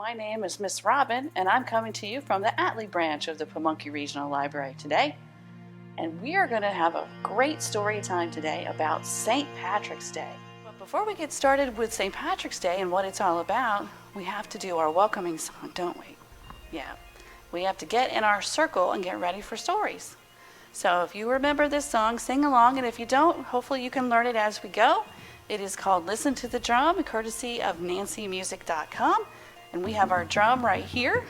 My name is Miss Robin, and I'm coming to you from the Atlee branch of the Pamunkey Regional Library today. And we are going to have a great story time today about St. Patrick's Day. But before we get started with St. Patrick's Day and what it's all about, we have to do our welcoming song, don't we? Yeah, we have to get in our circle and get ready for stories. So if you remember this song, sing along, and if you don't, hopefully you can learn it as we go. It is called Listen to the Drum, courtesy of nancymusic.com. And we have our drum right here,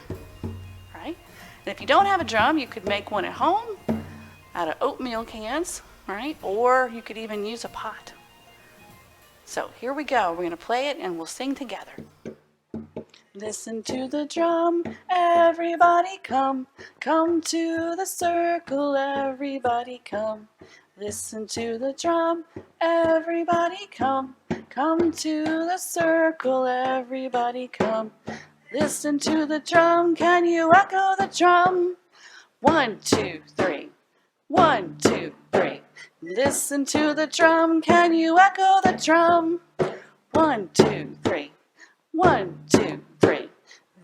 right? And if you don't have a drum, you could make one at home out of oatmeal cans, right? Or you could even use a pot. So here we go. We're going to play it and we'll sing together. Listen to the drum, everybody come. Come to the circle, everybody come. Listen to the drum, everybody come. Come to the circle, everybody come. Listen to the drum, can you echo the drum? 1, 2, 3. 1, 2, 3. Listen to the drum, can you echo the drum? 1, 2, 3. 1, 2, 3.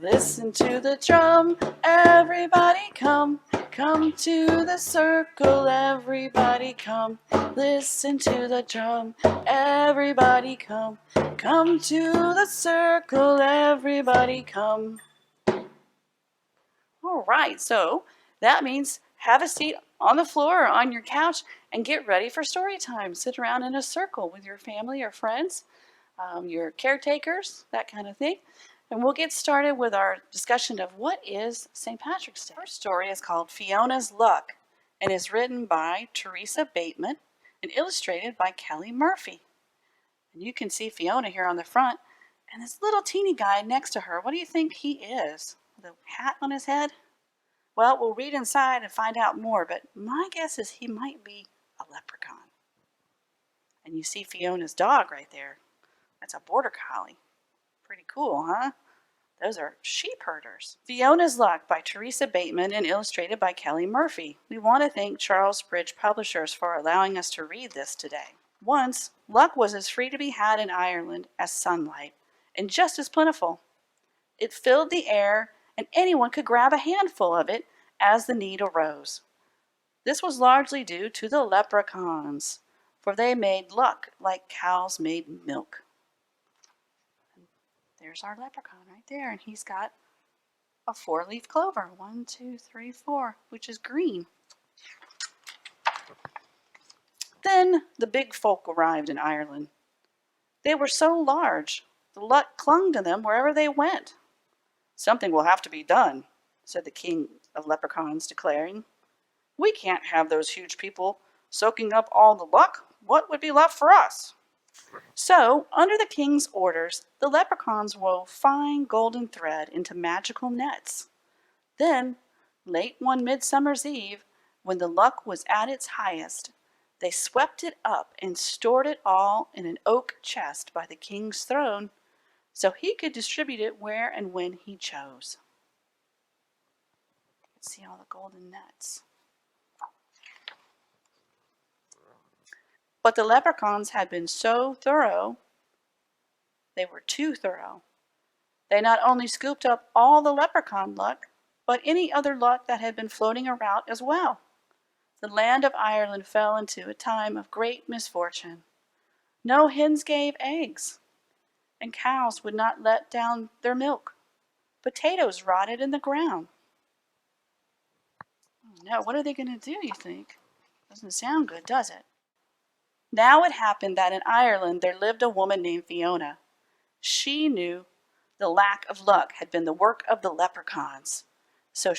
Listen to the drum, everybody come. Come to the circle, everybody come. Listen to the drum, everybody come. Come to the circle, everybody come. All right, so that means have a seat on the floor or on your couch and get ready for story time. Sit around in a circle with your family or friends, your caretakers, that kind of thing. And we'll get started with our discussion of what is St. Patrick's Day. Our story is called Fiona's Luck and is written by Teresa Bateman and illustrated by Kelly Murphy. And you can see Fiona here on the front and this little teeny guy next to her. What do you think he is? With a hat on his head? Well, we'll read inside and find out more, but my guess is he might be a leprechaun. And you see Fiona's dog right there. That's a border collie. Pretty cool, huh? Those are sheep herders. Fiona's Luck by Teresa Bateman and illustrated by Kelly Murphy. We want to thank Charles Bridge Publishers for allowing us to read this today. Once, luck was as free to be had in Ireland as sunlight, and just as plentiful. It filled the air, and anyone could grab a handful of it as the need arose. This was largely due to the leprechauns, for they made luck like cows made milk. There's our leprechaun right there, and he's got a 4-leaf clover. 1, 2, 3, 4, which is green. Then the big folk arrived in Ireland. They were so large, the luck clung to them wherever they went. Something will have to be done, said the king of leprechauns, declaring. We can't have those huge people soaking up all the luck. What would be left for us? So, under the king's orders, the leprechauns wove fine golden thread into magical nets. Then, late one midsummer's eve, when the luck was at its highest, they swept it up and stored it all in an oak chest by the king's throne, so he could distribute it where and when he chose. Let's see all the golden nets. But the leprechauns had been so thorough, they were too thorough. They not only scooped up all the leprechaun luck, but any other luck that had been floating around as well. The land of Ireland fell into a time of great misfortune. No hens gave eggs, and cows would not let down their milk. Potatoes rotted in the ground. Oh no, what are they going to do, you think? Doesn't sound good, does it? Now it happened that in Ireland there lived a woman named Fiona. She knew the lack of luck had been the work of the leprechauns. So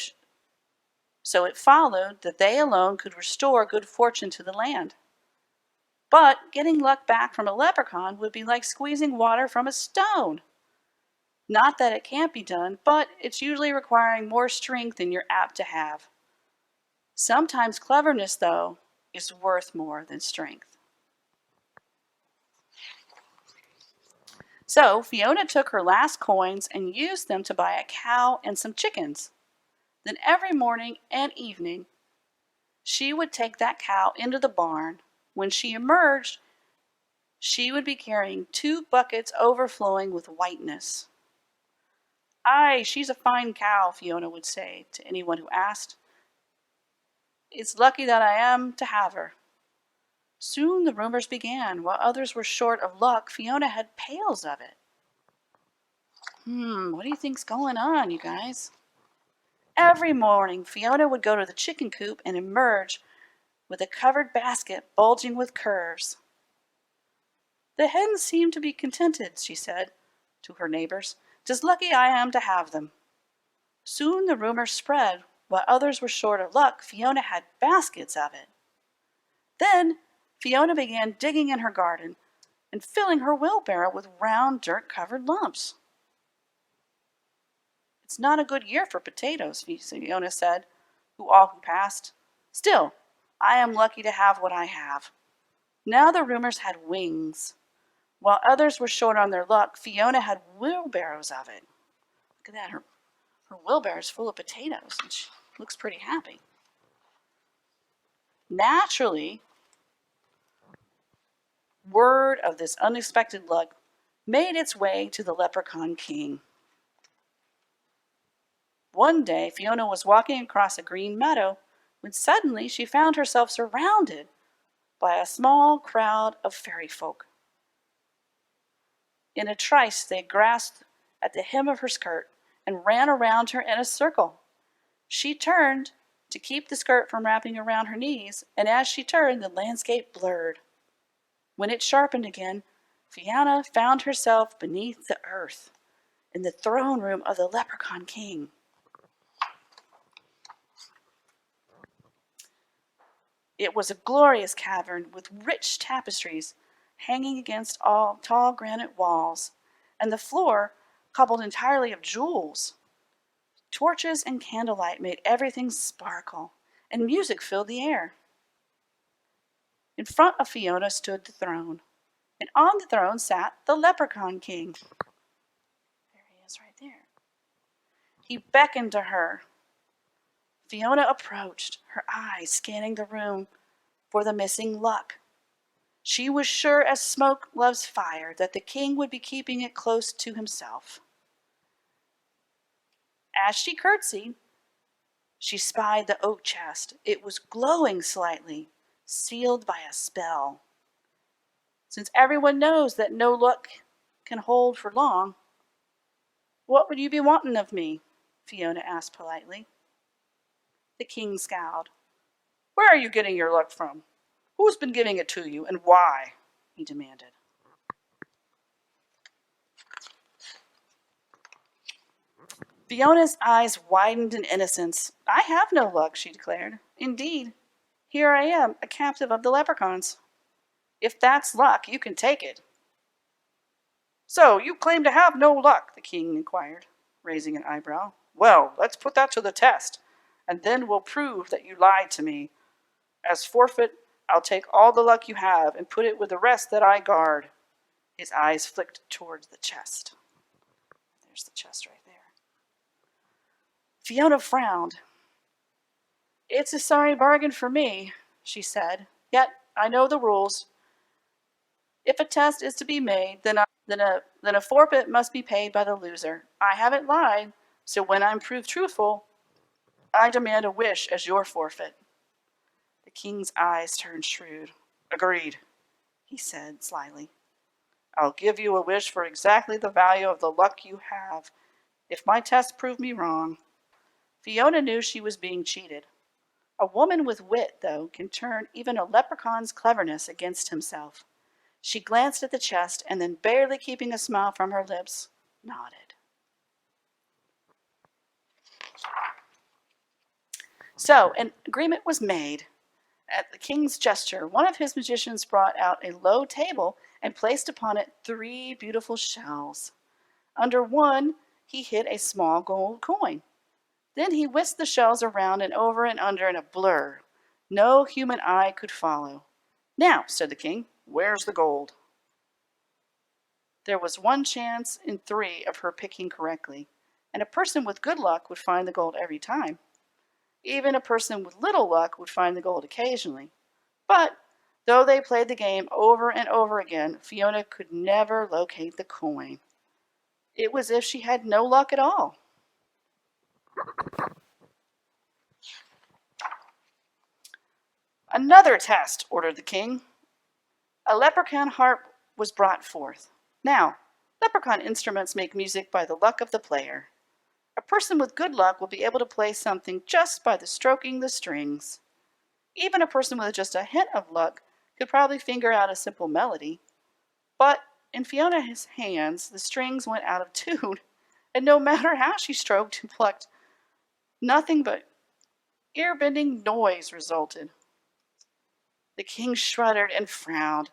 it followed that they alone could restore good fortune to the land. But getting luck back from a leprechaun would be like squeezing water from a stone. Not that it can't be done, but it's usually requiring more strength than you're apt to have. Sometimes cleverness, though, is worth more than strength. So Fiona took her last coins and used them to buy a cow and some chickens. Then every morning and evening, she would take that cow into the barn. When she emerged, she would be carrying 2 buckets overflowing with whiteness. "Aye, she's a fine cow," Fiona would say to anyone who asked. "It's lucky that I am to have her." Soon the rumors began. While others were short of luck, Fiona had pails of it. What do you think's going on, you guys? Every morning, Fiona would go to the chicken coop and emerge with a covered basket bulging with curves. "The hens seem to be contented," she said to her neighbors. "'Tis lucky I am to have them." Soon the rumor spread. While others were short of luck, Fiona had baskets of it. Then Fiona began digging in her garden and filling her wheelbarrow with round, dirt-covered lumps. "It's not a good year for potatoes," Fiona said to all who passed. "Still, I am lucky to have what I have." Now the rumors had wings. While others were short on their luck, Fiona had wheelbarrows of it. Look at that, her wheelbarrow's full of potatoes, and she looks pretty happy. Naturally, word of this unexpected luck made its way to the Leprechaun King. One day, Fiona was walking across a green meadow when suddenly she found herself surrounded by a small crowd of fairy folk. In a trice, they grasped at the hem of her skirt and ran around her in a circle. She turned to keep the skirt from wrapping around her knees, and as she turned, the landscape blurred. When it sharpened again, Fiona found herself beneath the earth in the throne room of the Leprechaun King. It was a glorious cavern with rich tapestries hanging against all tall granite walls, and the floor cobbled entirely of jewels. Torches and candlelight made everything sparkle, and music filled the air. In front of Fiona stood the throne, and on the throne sat the Leprechaun King. There he is right there. He beckoned to her. Fiona approached, her eyes scanning the room for the missing luck. She was sure as smoke loves fire that the king would be keeping it close to himself. As she curtsied, she spied the oak chest. It was glowing slightly, sealed by a spell. Since everyone knows that no luck can hold for long, what would you be wanting of me? Fiona asked politely. The king scowled. Where are you getting your luck from? Who's been giving it to you, and why? He demanded. Fiona's eyes widened in innocence. I have no luck, she declared. Indeed, here I am, a captive of the leprechauns. If that's luck, you can take it. So, you claim to have no luck, the king inquired, raising an eyebrow. Well, let's put that to the test, and then we'll prove that you lied to me. As forfeit, I'll take all the luck you have and put it with the rest that I guard. His eyes flicked towards the chest. There's the chest right there. Fiona frowned. It's a sorry bargain for me, she said. Yet I know the rules. If a test is to be made, then a forfeit must be paid by the loser. I haven't lied, so when I'm proved truthful, I demand a wish as your forfeit. The king's eyes turned shrewd. Agreed, he said slyly. I'll give you a wish for exactly the value of the luck you have, if my test proved me wrong. Fiona knew she was being cheated. A woman with wit, though, can turn even a leprechaun's cleverness against himself. She glanced at the chest and then, barely keeping a smile from her lips, nodded. So, an agreement was made. At the king's gesture, one of his magicians brought out a low table and placed upon it 3 beautiful shells. Under one, he hid a small gold coin. Then he whisked the shells around and over and under in a blur. No human eye could follow. Now, said the king, where's the gold? There was 1 chance in 3 of her picking correctly, and a person with good luck would find the gold every time. Even a person with little luck would find the gold occasionally. But though they played the game over and over again, Fiona could never locate the coin. It was as if she had no luck at all. Another test, ordered the king. A leprechaun harp was brought forth. Now, leprechaun instruments make music by the luck of the player. A person with good luck will be able to play something just by the stroking the strings. Even a person with just a hint of luck could probably figure out a simple melody. But in Fiona's hands, the strings went out of tune, and no matter how she stroked and plucked, nothing but ear-bending noise resulted. The king shuddered and frowned.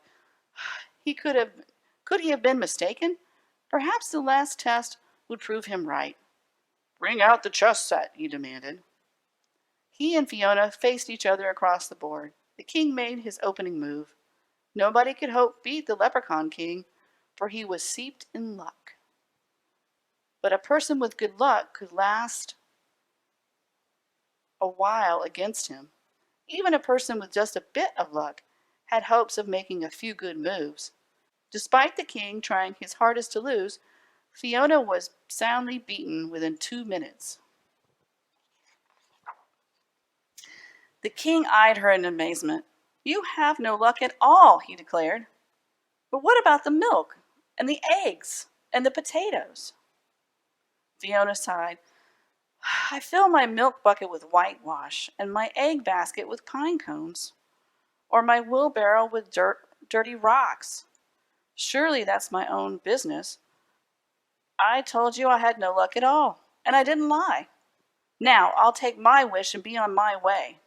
Could he have been mistaken? Perhaps the last test would prove him right. Bring out the chess set, he demanded. He and Fiona faced each other across the board. The king made his opening move. Nobody could hope beat the Leprechaun King, for he was steeped in luck. But a person with good luck could last a while against him. Even a person with just a bit of luck had hopes of making a few good moves. Despite the king trying his hardest to lose, Fiona was soundly beaten within 2 minutes. The king eyed her in amazement. You have no luck at all, he declared. But what about the milk, and the eggs, and the potatoes? Fiona sighed. I fill my milk bucket with whitewash, and my egg basket with pine cones, or my wheelbarrow with dirty rocks. Surely that's my own business. I told you I had no luck at all, and I didn't lie. Now I'll take my wish and be on my way.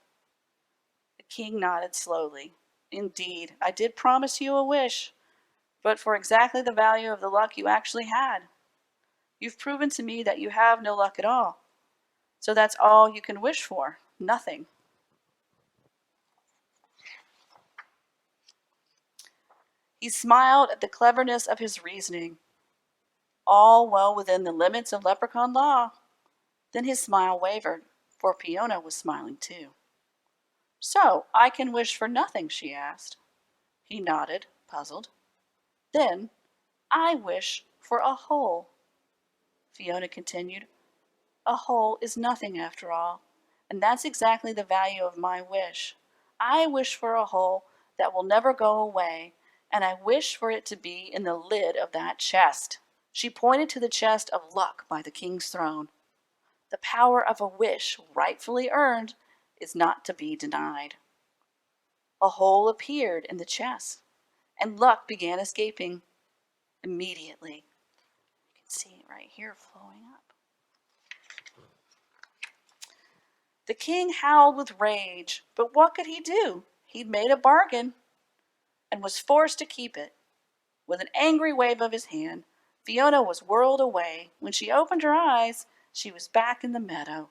The king nodded slowly. Indeed, I did promise you a wish, but for exactly the value of the luck you actually had. You've proven to me that you have no luck at all. So that's all you can wish for, nothing. He smiled at the cleverness of his reasoning, all well within the limits of leprechaun law. Then his smile wavered, for Fiona was smiling too. So, I can wish for nothing, she asked. He nodded, puzzled. Then, I wish for a hole. Fiona continued. A hole is nothing after all, and that's exactly the value of my wish. I wish for a hole that will never go away, and I wish for it to be in the lid of that chest. She pointed to the chest of luck by the king's throne. The power of a wish rightfully earned is not to be denied. A hole appeared in the chest, and luck began escaping immediately. You can see it right here flowing up. The king howled with rage, but what could he do? He'd made a bargain and was forced to keep it. With an angry wave of his hand, Fiona was whirled away. When she opened her eyes, she was back in the meadow,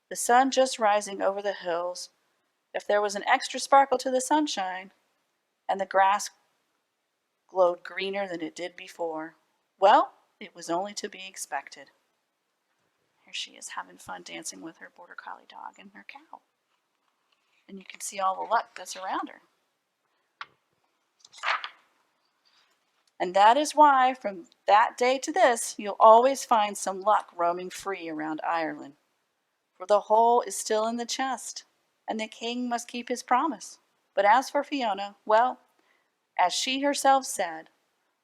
the sun just rising over the hills. If there was an extra sparkle to the sunshine, and the grass glowed greener than it did before, well, it was only to be expected. Here she is having fun dancing with her border collie dog and her cow. And you can see all the luck that's around her. And that is why, from that day to this, you'll always find some luck roaming free around Ireland. For the hole is still in the chest, and the king must keep his promise. But as for Fiona, well, as she herself said,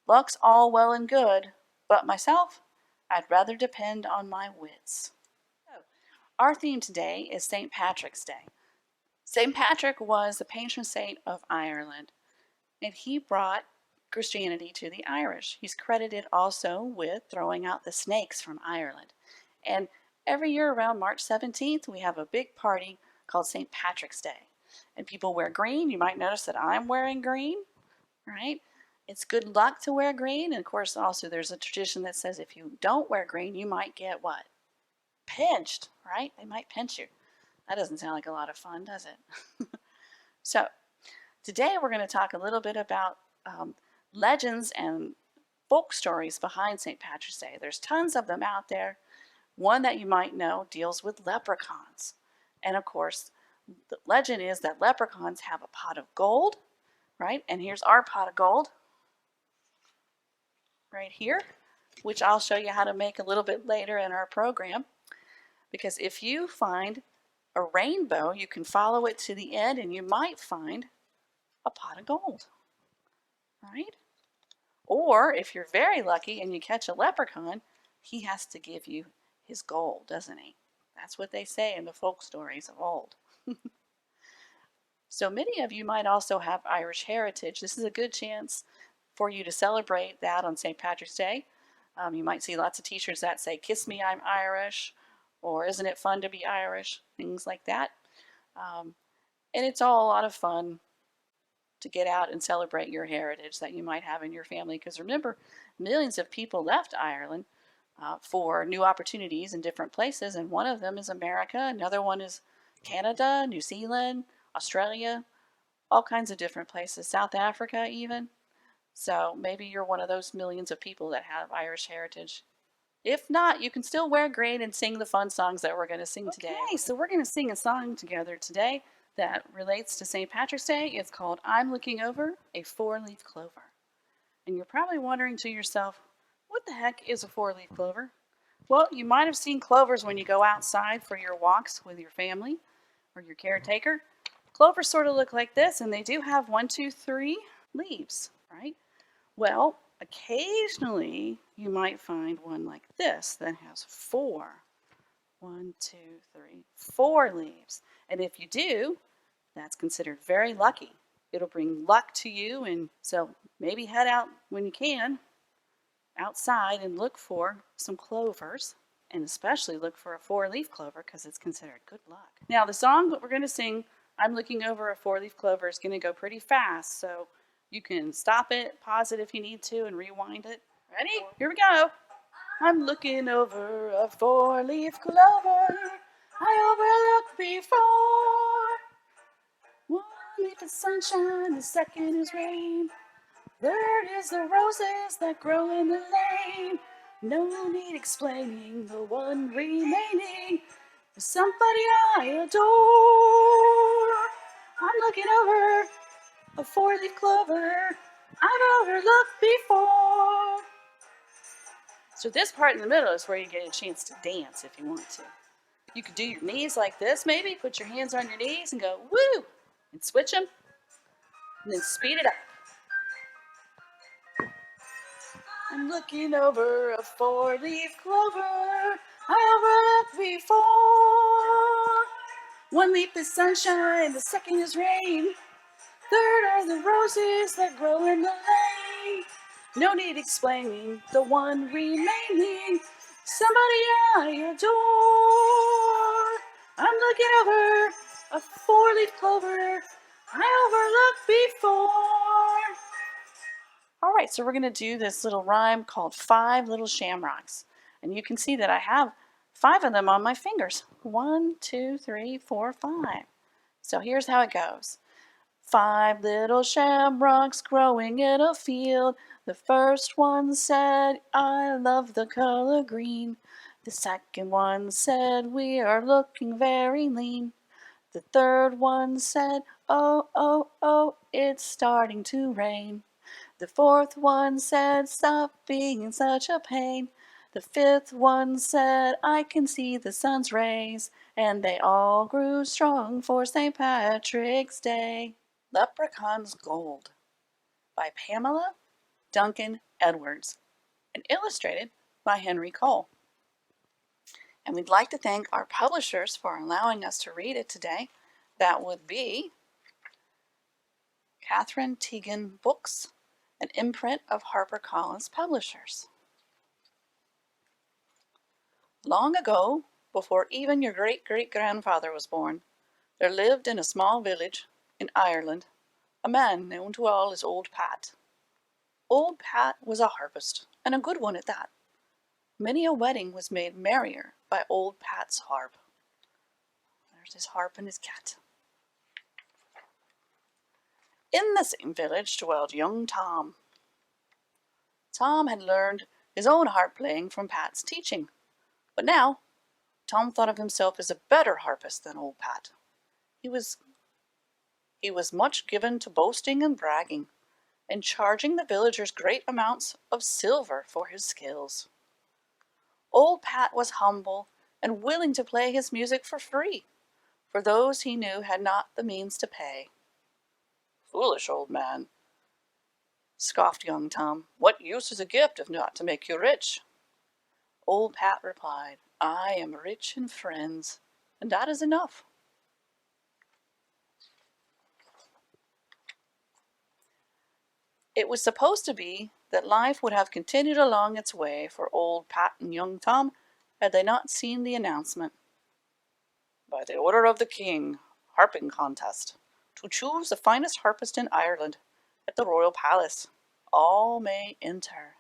luck's all well and good, but myself, I'd rather depend on my wits. So, our theme today is St. Patrick's Day. St. Patrick was the patron saint of Ireland, and he brought Christianity to the Irish. He's credited also with throwing out the snakes from Ireland. And every year around March 17th, we have a big party called St. Patrick's Day. And people wear green. You might notice that I'm wearing green, right? It's good luck to wear green. And of course, also there's a tradition that says if you don't wear green, you might get what? Pinched, right? They might pinch you. That doesn't sound like a lot of fun, does it? So today we're going to talk a little bit about legends and folk stories behind St. Patrick's Day. There's tons of them out there. One that you might know deals with leprechauns. And of course, the legend is that leprechauns have a pot of gold, right? And here's our pot of gold right here, which I'll show you how to make a little bit later in our program. Because if you find a rainbow, you can follow it to the end and you might find a pot of gold, right? Or if you're very lucky and you catch a leprechaun, he has to give you his gold, doesn't he? That's what they say in the folk stories of old. So many of you might also have Irish heritage. This is a good chance for you to celebrate that on St. Patrick's Day. You might see lots of t-shirts that say, "Kiss me, I'm Irish," or "Isn't it fun to be Irish?" Things like that. And it's all a lot of fun to get out and celebrate your heritage that you might have in your family. Because remember, millions of people left Ireland for new opportunities in different places, and one of them is America, another one is Canada, New Zealand, Australia, all kinds of different places, South Africa even. So maybe you're one of those millions of people that have Irish heritage. If not, you can still wear green and sing the fun songs that we're going to sing today. Okay, so we're going to sing a song together today that relates to St. Patrick's Day. It's called "I'm Looking Over a Four-Leaf Clover." And you're probably wondering to yourself, what the heck is a four-leaf clover? Well, you might have seen clovers when you go outside for your walks with your family or your caretaker. Clovers sort of look like this, and they do have 1, 2, 3 leaves, right? Well, occasionally you might find one like this that has 4. 1, 2, 3, 4 leaves. And if you do, that's considered very lucky. It'll bring luck to you, and so maybe head out when you can outside and look for some clovers, and especially look for a 4-leaf clover because it's considered good luck. Now the song that we're going to sing, "I'm Looking Over a Four-Leaf Clover," is going to go pretty fast, so you can stop it, pause it if you need to, and rewind it. Ready? Here we go. I'm looking over a 4-leaf clover I overlooked before. One leaf is sunshine, the second is rain. Third is the roses that grow in the lane. No need explaining, the one remaining is somebody I adore. I'm looking over a 4-leaf clover I've overlooked before. So this part in the middle is where you get a chance to dance if you want to. You could do your knees like this maybe, put your hands on your knees and go woo, and switch them, and then speed it up. I'm looking over a 4-leaf clover I overlooked before. One leaf is sunshine, the second is rain. Third are the roses that grow in the lane. No need explaining, the one remaining, somebody I adore. I'm looking over a 4-leaf clover I overlooked before. All right, so we're going to do this little rhyme called 5 Little Shamrocks. And you can see that I have 5 of them on my fingers. 1, 2, 3, 4, 5. So here's how it goes. 5 little shamrocks growing in a field. The first one said, "I love the color green." The second one said, "We are looking very lean." The third one said, "Oh, oh, oh, it's starting to rain." The fourth one said, "Stop being such a pain." The fifth one said, "I can see the sun's rays." And they all grew strong for St. Patrick's Day. Leprechaun's Gold by Pamela Duncan Edwards and illustrated by Henry Cole. And we'd like to thank our publishers for allowing us to read it today. That would be Catherine Teagan Books, an imprint of HarperCollins Publishers. Long ago, before even your great-great-grandfather was born, there lived in a small village in Ireland a man known to all as Old Pat. Old Pat was a harpist, and a good one at that. Many a wedding was made merrier by Old Pat's harp. There's his harp and his cat. In the same village dwelled young Tom. Tom had learned his own harp playing from Pat's teaching, but now Tom thought of himself as a better harpist than Old Pat. He was much given to boasting and bragging, and charging the villagers great amounts of silver for his skills. Old Pat was humble and willing to play his music for free, for those he knew had not the means to pay. "Foolish old man," scoffed young Tom. "What use is a gift if not to make you rich?" Old Pat replied, "I am rich in friends, and that is enough." It was supposed to be that life would have continued along its way for old Pat and young Tom had they not seen the announcement. "By the order of the king, harping contest, to choose the finest harpist in Ireland at the royal palace. All may enter."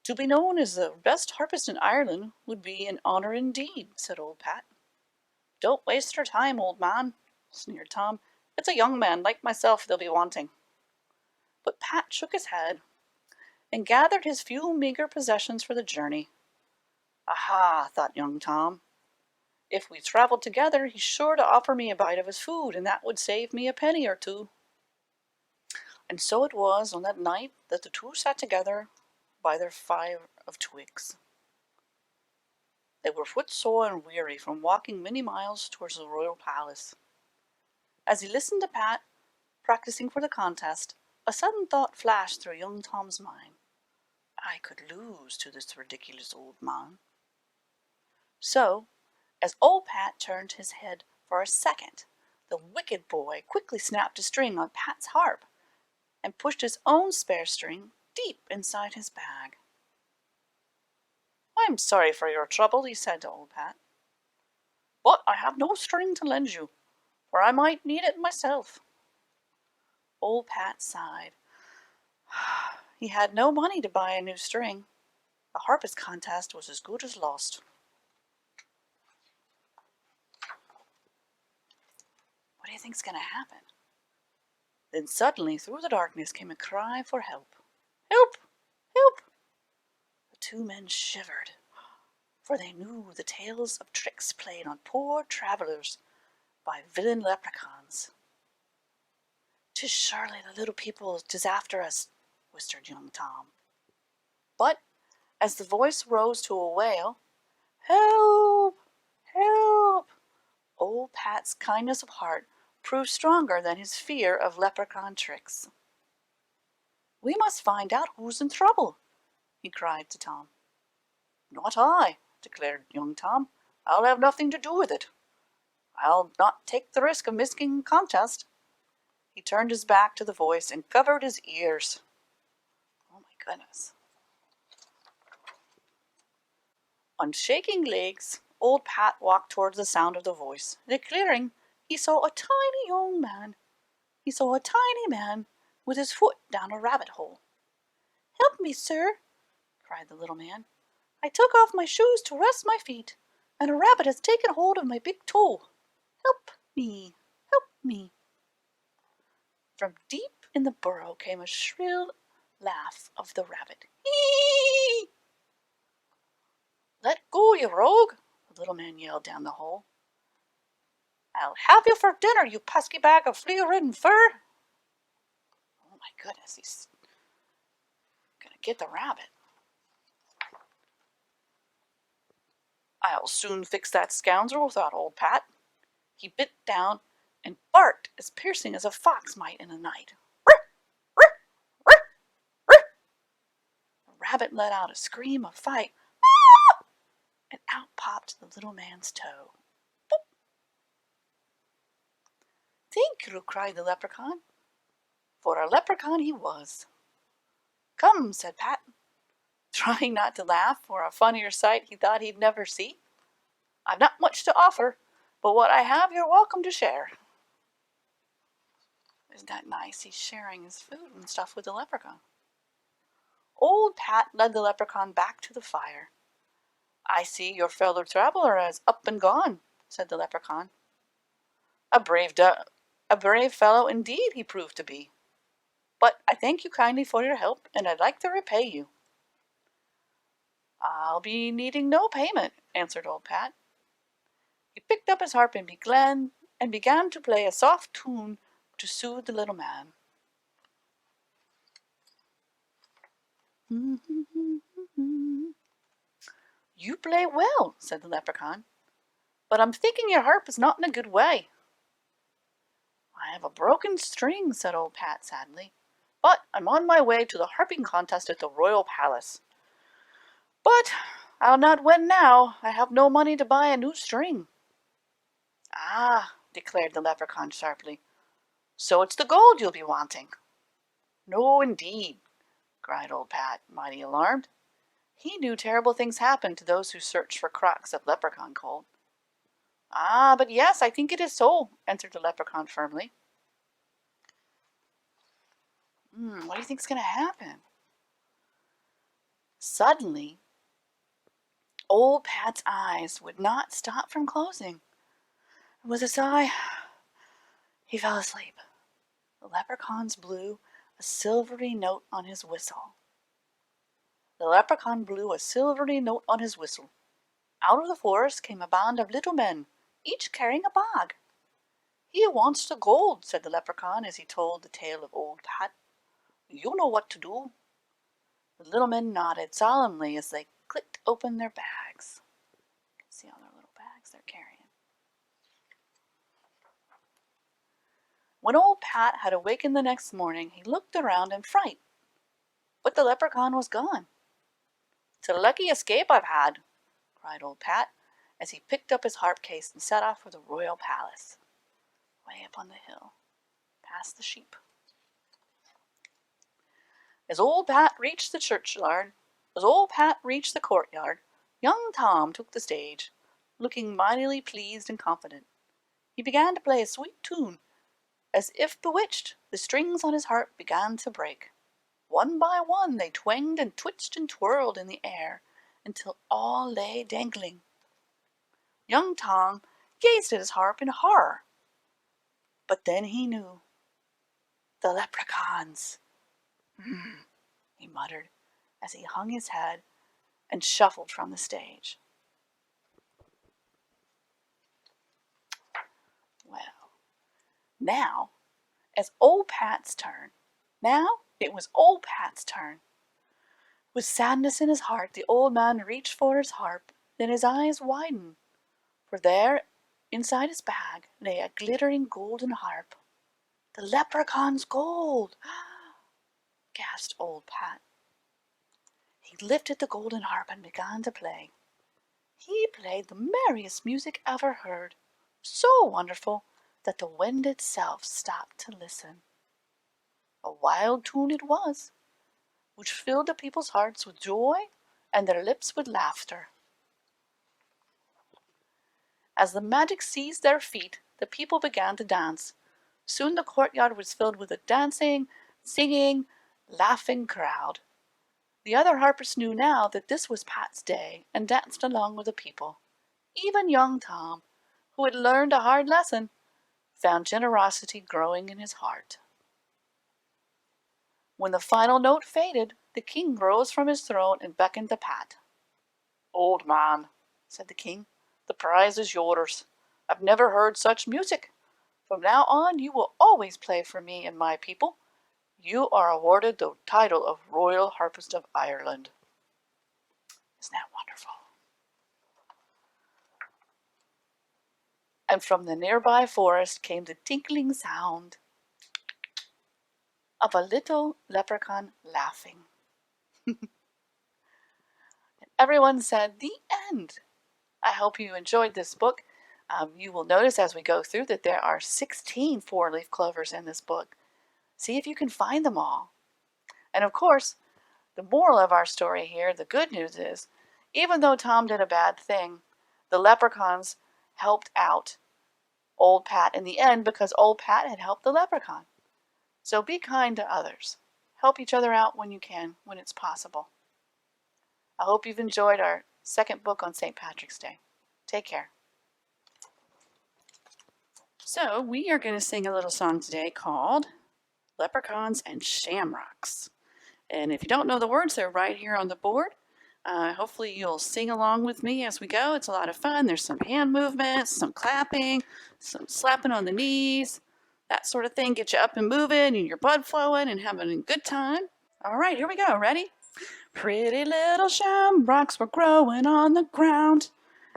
"To be known as the best harpist in Ireland would be an honour indeed," said old Pat. "Don't waste your time, old man," sneered Tom. "It's a young man like myself they'll be wanting." But Pat shook his head and gathered his few meagre possessions for the journey. "Aha," thought young Tom. "If we travelled together, he's sure to offer me a bite of his food, and that would save me a penny or two." And so it was on that night that the two sat together by their fire of twigs. They were footsore and weary from walking many miles towards the royal palace. As he listened to Pat, practicing for the contest, a sudden thought flashed through young Tom's mind. "I could lose to this ridiculous old man." So, as old Pat turned his head for a second, the wicked boy quickly snapped a string on Pat's harp and pushed his own spare string deep inside his bag. "I'm sorry for your trouble," he said to old Pat, "but I have no string to lend you, for I might need it myself." Old Pat sighed. He had no money to buy a new string. The harpist contest was as good as lost. What do you think's going to happen? Then suddenly through the darkness came a cry for help. "Help! Help!" The two men shivered, for they knew the tales of tricks played on poor travellers by villain leprechauns. "'Tis surely the little people 'tis after us," whispered young Tom. But as the voice rose to a wail, "Help! Help!" old Pat's kindness of heart proved stronger than his fear of leprechaun tricks. "We must find out who's in trouble," he cried to Tom. "Not I," declared young Tom. "I'll have nothing to do with it. I'll not take the risk of missing the contest." He turned his back to the voice and covered his ears. Oh my goodness. On shaking legs, old Pat walked towards the sound of the voice. In a clearing, he saw a tiny young man. He saw a tiny man with his foot down a rabbit hole. "Help me, sir," cried the little man. "I took off my shoes to rest my feet, and a rabbit has taken hold of my big toe. Help me, help me." From deep in the burrow came a shrill laugh of the rabbit. "Hee!" "Let go, you rogue," the little man yelled down the hole. "I'll have you for dinner, you pesky bag of flea-ridden fur." Oh my goodness, he's gonna get the rabbit. "I'll soon fix that scoundrel," thought old Pat. He bit down and barked as piercing as a fox might in the night. The rabbit let out a scream of fright, and out popped the little man's toe. Boop. "Thank you," cried the leprechaun. For a leprechaun he was. "Come," said Pat, trying not to laugh for a funnier sight he thought he'd never see. "I've not much to offer, but what I have you're welcome to share." Isn't that nice? He's sharing his food and stuff with the leprechaun. Old Pat led the leprechaun back to the fire. "I see your fellow traveler is up and gone," said the leprechaun. A brave fellow indeed he proved to be. "But I thank you kindly for your help, and I'd like to repay you." "I'll be needing no payment," answered old Pat. He picked up his harp and began to play a soft tune to soothe the little man. You play well, said the leprechaun, but I'm thinking your harp is not in a good way. I have a broken string, said old Pat sadly, but I'm on my way to the harping contest at the royal palace. But I'll not win now. I have no money to buy a new string. Ah, declared the leprechaun sharply. So it's the gold you'll be wanting. No, indeed, cried old Pat, mighty alarmed. He knew terrible things happened to those who searched for crocks of leprechaun gold. Ah, but yes, I think it is so, answered the leprechaun firmly. What do you think's going to happen? Suddenly, old Pat's eyes would not stop from closing. With a sigh, he fell asleep. The leprechauns blew a silvery note on his whistle. The leprechaun blew a silvery note on his whistle. Out of the forest came a band of little men, each carrying a bag. He wants the gold, said the leprechaun as he told the tale of old Pat. You know what to do. The little men nodded solemnly as they clicked open their bags. You can see all their little bags they're carrying. When old Pat had awakened the next morning, he looked around in fright. But the leprechaun was gone. It's a lucky escape I've had, cried old Pat as he picked up his harp case and set off for the royal palace, way up on the hill, past the sheep. As old Pat reached the courtyard, young Tom took the stage, looking mightily pleased and confident. He began to play a sweet tune. As if bewitched, the strings on his harp began to break. One by one they twanged and twitched and twirled in the air until all lay dangling. Young Tom gazed at his harp in horror. But then he knew. The leprechauns! He muttered as he hung his head and shuffled from the stage. Well, now it was old Pat's turn. With sadness in his heart, the old man reached for his harp. Then his eyes widened, for there, inside his bag, lay a glittering golden harp. The leprechaun's gold! Gasped old Pat. He lifted the golden harp and began to play. He played the merriest music ever heard, so wonderful that the wind itself stopped to listen. A wild tune it was, which filled the people's hearts with joy and their lips with laughter. As the magic seized their feet, the people began to dance. Soon the courtyard was filled with a dancing, singing, laughing crowd. The other harpers knew now that this was Pat's day and danced along with the people. Even young Tom, who had learned a hard lesson, found generosity growing in his heart. When the final note faded, the king rose from his throne and beckoned to Pat. Old man, said the king, the prize is yours. I've never heard such music. From now on, you will always play for me and my people. You are awarded the title of Royal Harpist of Ireland. Isn't that wonderful? And from the nearby forest came the tinkling sound of a little leprechaun laughing. And everyone said, the end. I hope you enjoyed this book. You will notice as we go through that there are 16 four-leaf clovers in this book. See if you can find them all. And of course, the moral of our story here, the good news is, even though Tom did a bad thing, the leprechauns helped out old Pat in the end because old Pat had helped the leprechaun. So be kind to others. Help each other out when you can, when it's possible. I hope you've enjoyed our second book on St. Patrick's Day. Take care. So we are going to sing a little song today called Leprechauns and Shamrocks. And if you don't know the words, they're right here on the board. Hopefully you'll sing along with me as we go. It's a lot of fun. There's some hand movements, some clapping, some slapping on the knees, that sort of thing. Get you up and moving and your blood flowing and having a good time. All right, here we go. Ready? Pretty little shamrocks were growing on the ground.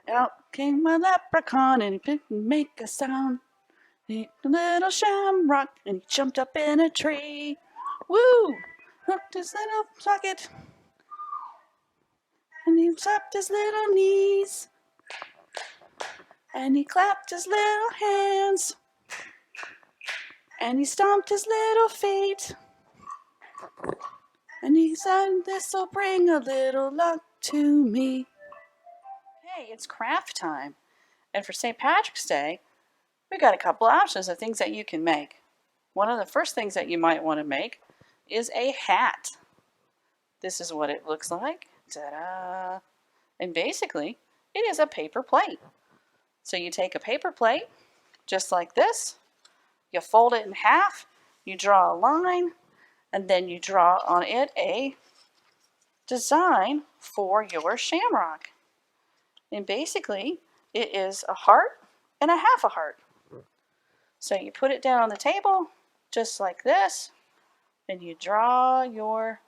Out came a leprechaun and he didn't make a sound. He a little shamrock and he jumped up in a tree. Woo! Hooked his little socket and he slapped his little knees and he clapped his little hands and he stomped his little feet and he said, "This'll bring a little luck to me." Hey, it's craft time. And for St. Patrick's Day, we got a couple options of things that you can make. One of the first things that you might want to make is a hat. This is what it looks like. Ta-da! And basically, it is a paper plate. So you take a paper plate, just like this, you fold it in half, you draw a line, and then you draw on it a design for your shamrock. And basically, it is a heart and a half a heart. So you put it down on the table, just like this, and you draw your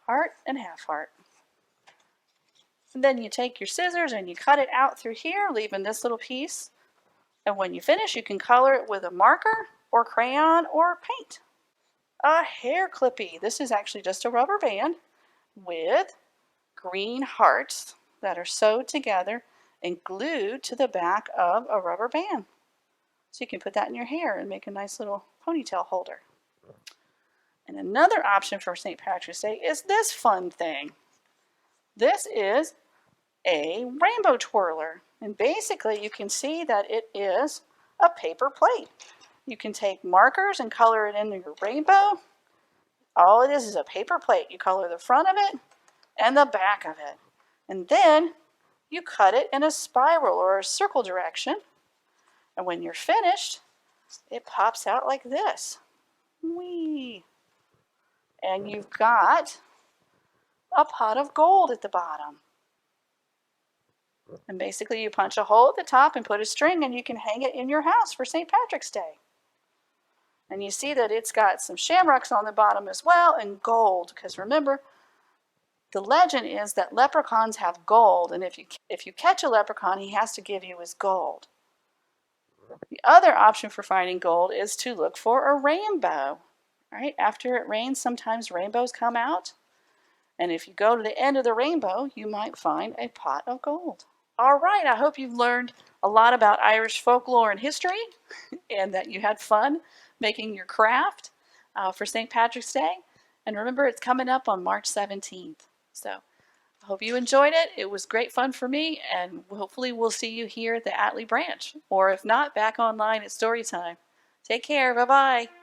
heart and half heart. And then you take your scissors and you cut it out through here, leaving this little piece. And when you finish, you can color it with a marker or crayon or paint. A hair clippy. This is actually just a rubber band with green hearts that are sewed together and glued to the back of a rubber band. So you can put that in your hair and make a nice little ponytail holder. And another option for St. Patrick's Day is this fun thing. This is a rainbow twirler. And basically you can see that it is a paper plate. You can take markers and color it into your rainbow. All it is a paper plate. You color the front of it and the back of it. And then you cut it in a spiral or a circle direction. And when you're finished, it pops out like this. Whee! And you've got a pot of gold at the bottom. And basically you punch a hole at the top and put a string and you can hang it in your house for St. Patrick's Day. And you see that it's got some shamrocks on the bottom as well and gold. Because remember, the legend is that leprechauns have gold. And if you catch a leprechaun, he has to give you his gold. The other option for finding gold is to look for a rainbow. Right? After it rains, sometimes rainbows come out. And if you go to the end of the rainbow, you might find a pot of gold. All right, I hope you've learned a lot about Irish folklore and history and that you had fun making your craft for St. Patrick's Day. And remember, it's coming up on March 17th. So I hope you enjoyed it. It was great fun for me, and hopefully we'll see you here at the Atlee branch. Or if not, back online at Storytime. Take care. Bye-bye.